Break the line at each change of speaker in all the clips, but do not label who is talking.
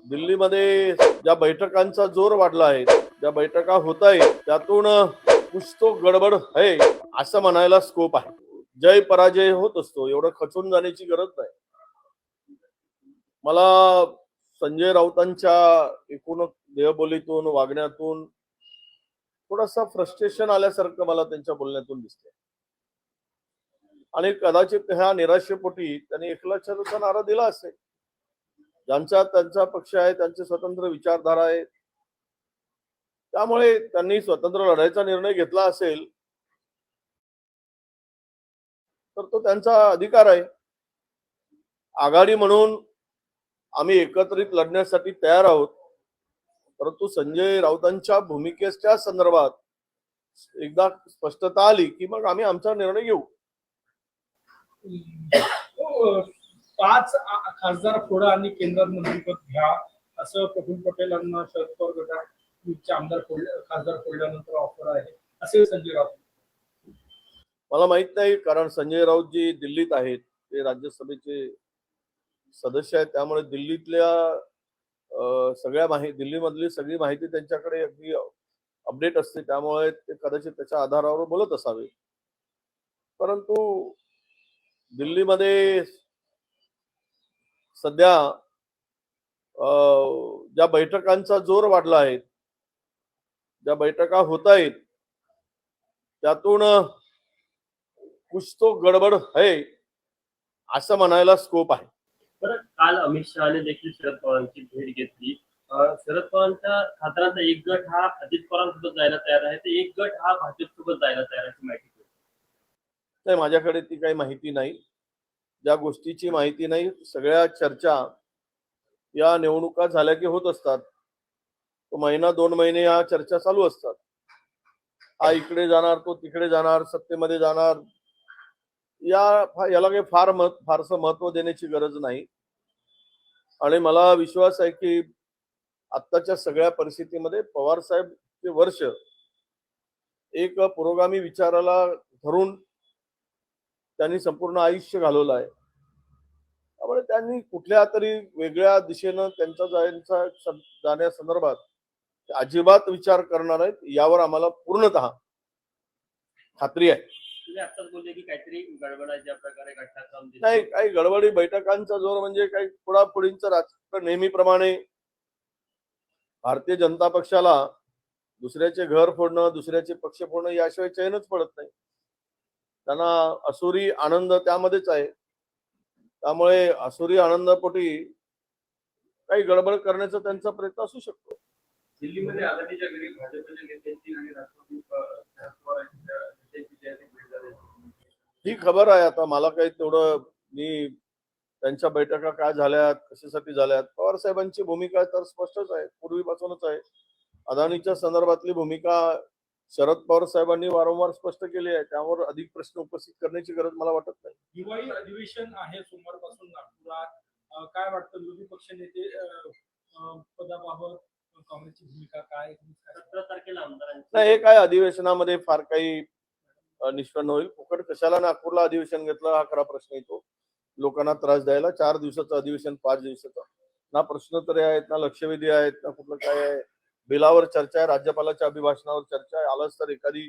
दिल्लीमध्ये ज्या बैठकांचा जोर वाढला आहे, ज्या बैठका होत आहेत त्यातून कुछ तो गडबड आहे असं म्हणायला स्कोप आहे. जय पराजय होत असतो, एवढं खचून जाण्याची गरज नाही. मला संजय राऊतांच्या एकूण देहबोलीतून वागण्यातून थोडासा फ्रस्ट्रेशन आल्यासारखं मला त्यांच्या बोलण्यातून दिसतंय आणि कदाचित ह्या निराशेपोटी त्यांनी एकलक्षाचा नारा दिला असेल. ज्यांचा त्यांचा पक्ष आहे, त्यांचे स्वतंत्र विचारधारा आहे, त्यामुळे त्यांनी स्वतंत्र लढायचा निर्णय घेतला असेल तर तो त्यांचा अधिकार आहे. आघाडी म्हणून आम्ही एकत्रित लढण्यासाठी तयार आहोत, परंतु संजय राऊतांच्या भूमिकेच्या संदर्भात एकदा स्पष्टता आली की मग आम्ही आमचा निर्णय घेऊ.
5 खासदार फोडा आणि केंद्रात मंत्रिपद घ्या असं प्रफुल्ल पटेलांना शरद पवार गटाचे आमदार खासदार फोडल्यानंतर ऑफर आहे असे संजय राऊत.
मला माहित नाही, कारण संजय राऊत जी दिल्लीत आहेत ते राज्यसभेचे सदस्य आहेत, त्यामुळे दिल्लीतल्या सगळ्या दिल्लीमधली सगळी माहिती त्यांच्याकडे अगदी अपडेट असते, त्यामुळे ते कदाचित त्याच्या आधारावर बोलत असावे. परंतु दिल्लीमध्ये सध्या ज्या बैठकांचा जोर वाढला आहे, ज्या बैठका होत आहेत त्यातून कुछ तो गडबड आहे असं म्हणायला स्कोप आहे.
बरं, काल अमित शहाने देखील शरद पवारांची भेट घेतली. शरद पवारांच्या खासदारांचा एक गट हा अजित पवारांसोबत जायला तयार आहे, तर एक गट हा भाजपसोबत जायला तयार आहे, माहिती
नाही. माझ्याकडे ती काही माहिती नाही. ज्या गोष्टीची माहिती नाही, सगळ्या चर्चा या निवडणुका झाल्या की होत असतात. तो महिना 2 महिने या चर्चा चालू असतात. हा इकडे जाणार, तो तिकडे जाणार, सत्तेमध्ये जाणार, याला काही फारसं महत्व देण्याची गरज नाही. आणि मला विश्वास आहे की आत्ताच्या सगळ्या परिस्थितीमध्ये पवार साहेबचे वर्ष एक पुरोगामी विचाराला धरून त्यांनी संपूर्ण आयुष्य घालवलं आहे. त्यामुळे त्यांनी कुठल्या तरी वेगळ्या दिशेनं त्यांचा जाण्यासंदर्भात अजिबात विचार करणार आहेत यावर आम्हाला पूर्णतः खात्री आहे. नाही, काही गडबडी बैठकांचा जोर म्हणजे काही पुढापुढींचं राजकारण. नेहमीप्रमाणे भारतीय जनता पक्षाला दुसऱ्याचे घर फोडणं, दुसऱ्याचे पक्ष फोडणं याशिवाय चैनच पडत नाही. त्यांना असुरी आनंद त्यामध्येच आहे. त्यामुळे असुरी आनंदापोटी काही गडबड करण्याचा त्यांचा प्रयत्न असू शकतो.
दिल्लीमध्ये आघाडीच्या घरी भाजपच्या नेत्यांची आणि राष्ट्रवादी
ही खबर आहे. आता मला काही तेवढं, मी त्यांच्या बैठका काय झाल्यात, कशासाठी झाल्यात, पवार साहेबांची भूमिका तर स्पष्टच आहे, पूर्वीपासूनच आहे. अदानीच्या संदर्भातली भूमिका शरद पवार साहेबांनी वारंवार स्पष्ट केली आहे, त्यावर अधिक प्रश्न उपस्थित करण्याची गरज मला वाटत नाही.
दिवाळी अधिवेशन आहे सोमवारपासून नागपुरात. काय वाटतं विरोधी पक्ष नेते पदाबाबत काँग्रेसची भूमिका काय?
17 तारखेला आमदारांची
नाही, हे काय अधिवेशनामध्ये फार काही निष्पन्न होईल. फुकट कशाला नागपूरला अधिवेशन घेतलं हा खरा प्रश्न येतो. लोकांना त्रास द्यायला 4 दिवसाचं अधिवेशन 5 दिवसाचं, ना प्रश्नोत्तरे आहेत, ना लक्षवेधी आहेत, ना कुठलं काय आहे. बिलावर चर्चा आहे, राज्यपालाच्या अभिभाषणावर चर्चा आहे. आलाच तर एखादी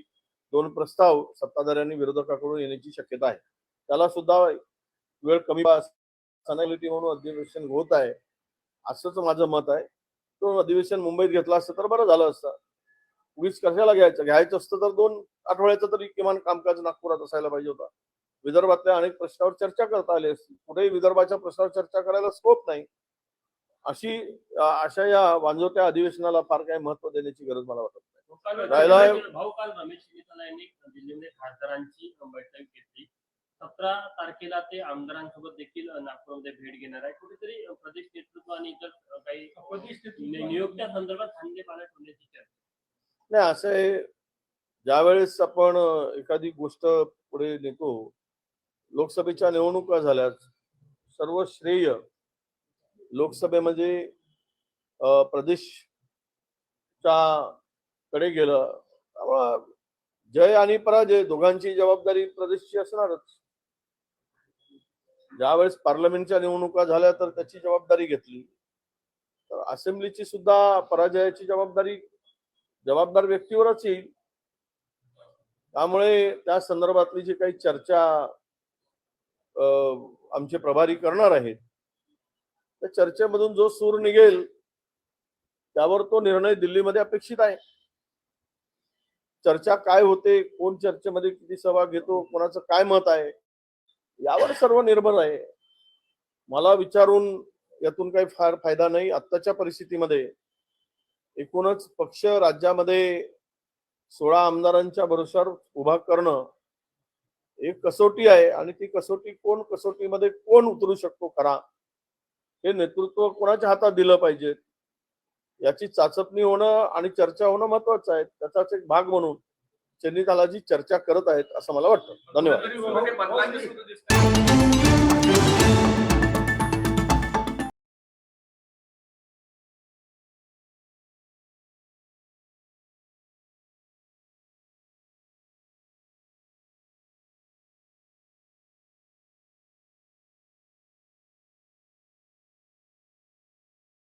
2 प्रस्ताव सत्ताधाऱ्यांनी विरोधकाकडून येण्याची शक्यता आहे. त्याला सुद्धा वेळ कमी म्हणून अधिवेशन होत आहे असंच माझं मत आहे. तो अधिवेशन मुंबईत घेतला असतं तर बरं झालं असतं. उगीच कशाला घ्यायचं असतं तर 2 आठवड्याचं तरी किमान कामकाज नागपुरात असायला पाहिजे होता. विदर्भातल्या अनेक प्रश्नावर चर्चा करता आली असती. कुठेही विदर्भाच्या प्रश्नावर चर्चा करायला स्कोप नाही. अशा या वांजोट्या अधिवेशनाला फार काही महत्व देण्याची गरज मला वाटत नाही.
भाऊ, काल रमेश मित्तल यांनी दिल्लीमध्ये खासदारांची बैठक घेतली. 17 तारखेला ते आमदारांसोबत देखील नागपूरमध्ये भेट घेणार आहे. कुठेतरी प्रदेश नेतृत्व आणि इतर काही नियुक्त्या संदर्भात खांदे पाण्यात होण्याची चर्चा
नाही. असं आहे, ज्यावेळेस आपण एखादी गोष्ट पुढे नेतो, लोकसभेच्या निवडणुका झाल्यात, सर्व श्रेय लोकसभेमध्ये प्रदेशच्या कडे गेलं. त्यामुळं जय आणि पराजय दोघांची जबाबदारी प्रदेशची असणारच. ज्यावेळेस पार्लमेंटच्या निवडणुका झाल्या तर त्याची जबाबदारी घेतली. तर असेंब्लीची सुद्धा पराजयाची जबाबदार व्यक्तीवरच येईल. त्यामुळे त्या संदर्भातली जी काही चर्चा आमचे प्रभारी करणार आहेत, त्या चर्चेमधून जो सूर निघेल त्यावर तो निर्णय दिल्लीमध्ये अपेक्षित आहे. चर्चा काय होते, कोण चर्चेमध्ये किती सहभाग घेतो, कोणाचं काय मत आहे, यावर सर्व निर्भर आहे. मला विचारून यातून काही फार फायदा नाही. आत्ताच्या परिस्थितीमध्ये एकूणच पक्ष राज्यामध्ये 16 आमदारांच्या भरोश्यावर उभा करणं एक कसोटी आहे आणि ती कसोटीमध्ये कोण उतरू शकतो खरा, हे नेतृत्व कोणाच्या हातात दिलं पाहिजे याची चाचपणी होणं आणि चर्चा होणं महत्वाचं आहे. त्याचाच एक भाग म्हणून चेन्नी तालाजी चर्चा करत आहेत असं मला वाटतं. धन्यवाद.